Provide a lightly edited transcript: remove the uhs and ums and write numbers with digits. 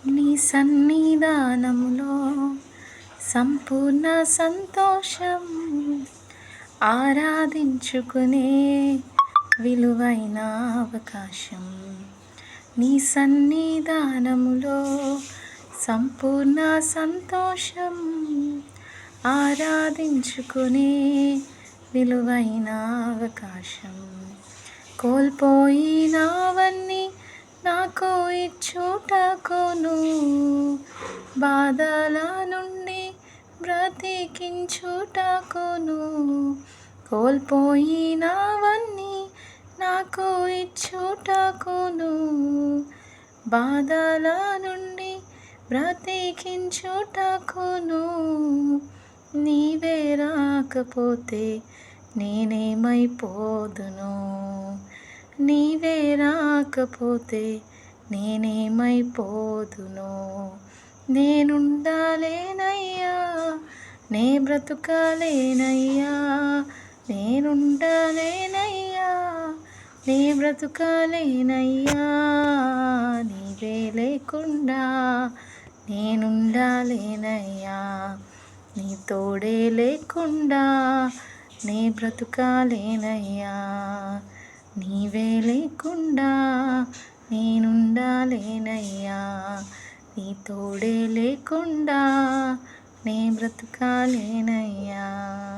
నీ సన్నిధానములో సంపూర్ణ సంతోషం, ఆరాధించుకునే విలువైన అవకాశం. నీ సన్నిధానములో సంపూర్ణ సంతోషం, ఆరాధించుకునే విలువైన అవకాశం. కోల్పోయినవన్నీ నాకు ఇచ్చుటకును, బాధల నుండి బ్రతికించుటకును. కోల్పోయినవన్నీ నాకు ఇచ్చుటకును, బాధల నుండి బ్రతికించుటకును. నీవే రాకపోతే నేనేమైపోదును, నీవే రాకపోతే నేనేమైపోదును. నేనుండాలేనయ్యా, నే బ్రతుకాలేనయ్యా, నేనుండాలేనయ్యా, నే బ్రతుకాలేనయ్యా. నీవే లేకుండా నేనుండాలేనయ్యా, నీ తోడే లేకుండా నే బ్రతుకాలేనయ్యా. నీవే లేకుండా నేనుండాలేనయ్యా, నీ తోడే లేకుండా నే బ్రతుకాలేనయ్యా.